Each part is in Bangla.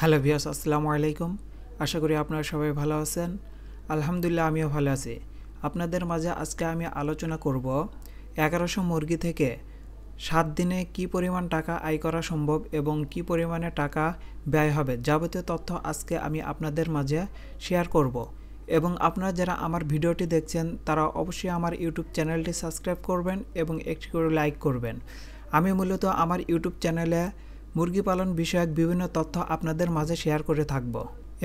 হ্যালো ভিউয়ার্স, আসসালামু আলাইকুম। আশা করি আপনারা সবাই ভালো আছেন। আলহামদুলিল্লাহ, আমিও ভালো আছি। আপনাদের মাঝে আজকে আমি আলোচনা করব 1100 মুরগি থেকে 7 দিনে কি পরিমাণ টাকা আয় করা সম্ভব এবং কি পরিমাণে টাকা ব্যয় হবে, যাবতীয় তথ্য আজকে আমি আপনাদের মাঝে শেয়ার করব। এবং আপনারা যারা আমার ভিডিওটি দেখছেন তারা অবশ্যই আমার ইউটিউব চ্যানেলটি সাবস্ক্রাইব করবেন এবং একটি করে লাইক করবেন। আমি মূলত আমার ইউটিউব চ্যানেলে মুরগি পালন বিষয়ক বিভিন্ন তথ্য আপনাদের মাঝে শেয়ার করে থাকব।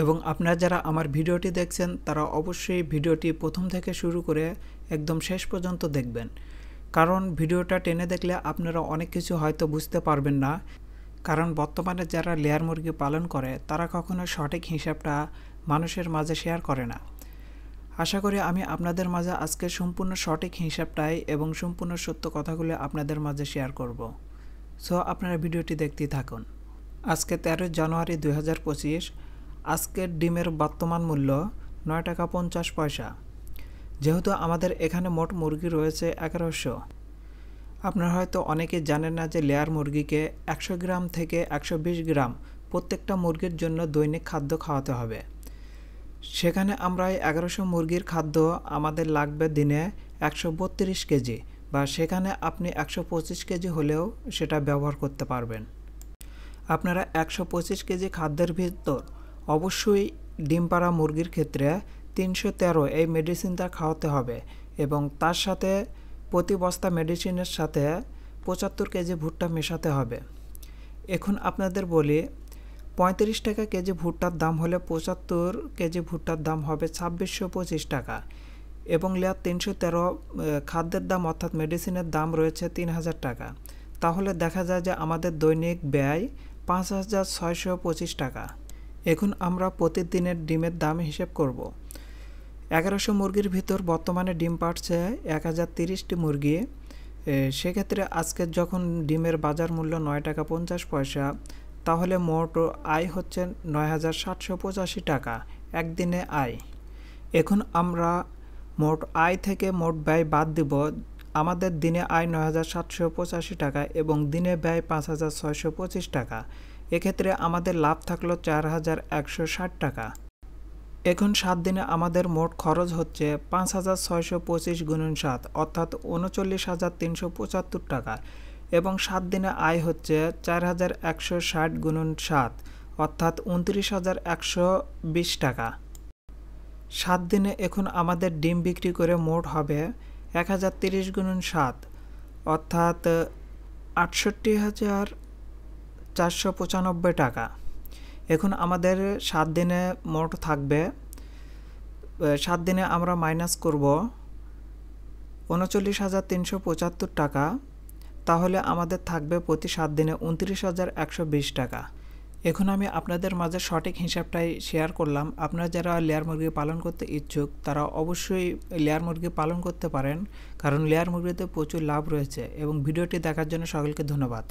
এবং আপনারা যারা আমার ভিডিওটি দেখছেন তারা অবশ্যই ভিডিওটি প্রথম থেকে শুরু করে একদম শেষ পর্যন্ত দেখবেন, কারণ ভিডিওটা টেনে দেখলে আপনারা অনেক কিছু হয়তো বুঝতে পারবেন না। কারণ বর্তমানে যারা লেয়ার মুরগি পালন করে তারা কখনো সঠিক হিসাবটা মানুষের মাঝে শেয়ার করে না। আশা করি আমি আপনাদের মাঝে আজকে সম্পূর্ণ সঠিক হিসাবটাই এবং সম্পূর্ণ সত্য কথাগুলো আপনাদের মাঝে শেয়ার করব। সো আপনারা ভিডিওটি দেখতেই থাকুন। আজকে 13 জানুয়ারি 2025। আজকের ডিমের বর্তমান মূল্য 9 টাকা 50 পয়সা। যেহেতু আমাদের এখানে মোট মুরগি রয়েছে 1100, আপনারা হয়তো অনেকেই জানেন না যে লেয়ার মুরগিকে 100 গ্রাম থেকে 120 গ্রাম প্রত্যেকটা মুরগির জন্য দৈনিক খাদ্য খাওয়াতে হবে। সেখানে আমরা 1100 মুরগির খাদ্য আমাদের লাগবে দিনে 132 কেজি, বা সেখানে আপনি 125 কেজি হলেও সেটা ব্যবহার করতে পারবেন। আপনারা 125 কেজি খাদ্যের ভিতর অবশ্যই ডিম পাড়া মুরগির ক্ষেত্রে 313 এই মেডিসিনটা খাওয়াতে হবে এবং তার সাথে প্রতি বস্তা মেডিসিনের সাথে 75 কেজি ভুট্টা মেশাতে হবে। এখন আপনাদের বলি, 35 টাকা কেজি ভুট্টার দাম হলে 75 কেজি ভুট্টার দাম হবে 2625 টাকা এবং লেয়ার 313 খাদ্যের দাম অর্থাৎ মেডিসিনের দাম রয়েছে 3000 টাকা। তাহলে দেখা যায় যে আমাদের দৈনিক ব্যয় 5625 টাকা। এখন আমরা প্রতিদিনের ডিমের দাম হিসেব করব। 1100 মুরগির ভিতর বর্তমানে ডিম পাড়ছে 1030টি মুরগি। সেক্ষেত্রে আজকের যখন ডিমের বাজার মূল্য 9 টাকা 50 পয়সা, তাহলে মোট আয় হচ্ছে 9785 টাকা একদিনে আয়। এখন আমরা মোট আয় থেকে মোট ব্যয় বাদ দিব। আমাদের দিনে আয় 9785 টাকা এবং দিনে ব্যয় 5625 টাকা। এক্ষেত্রে আমাদের লাভ থাকলো 4160 টাকা। এখন 7 দিনে আমাদের মোট খরচ হচ্ছে 5625 গুণন 7 অর্থাৎ 39375 টাকা এবং 7 দিনে আয় হচ্ছে 4160 গুণন 7 অর্থাৎ 29120 টাকা। 7 দিনে এখন আমাদের ডিম বিক্রি করে মোট হবে 1030 গুণন 7 অর্থাৎ 68495 টাকা। এখন আমাদের 7 দিনে মোট থাকবে, 7 দিনে আমরা মাইনাস করব 39375 টাকা, তাহলে আমাদের থাকবে প্রতি 7 দিনে 29120 টাকা। এখন আমি আপনাদের মাঝে সঠিক হিসাবটাই শেয়ার করলাম। আপনারা যারা লেয়ার মুরগি পালন করতে ইচ্ছুক তারা অবশ্যই লেয়ার মুরগি পালন করতে পারেন, কারণ লেয়ার মুরগিতে প্রচুর লাভ রয়েছে। এবং ভিডিওটি দেখার জন্য সকলকে ধন্যবাদ।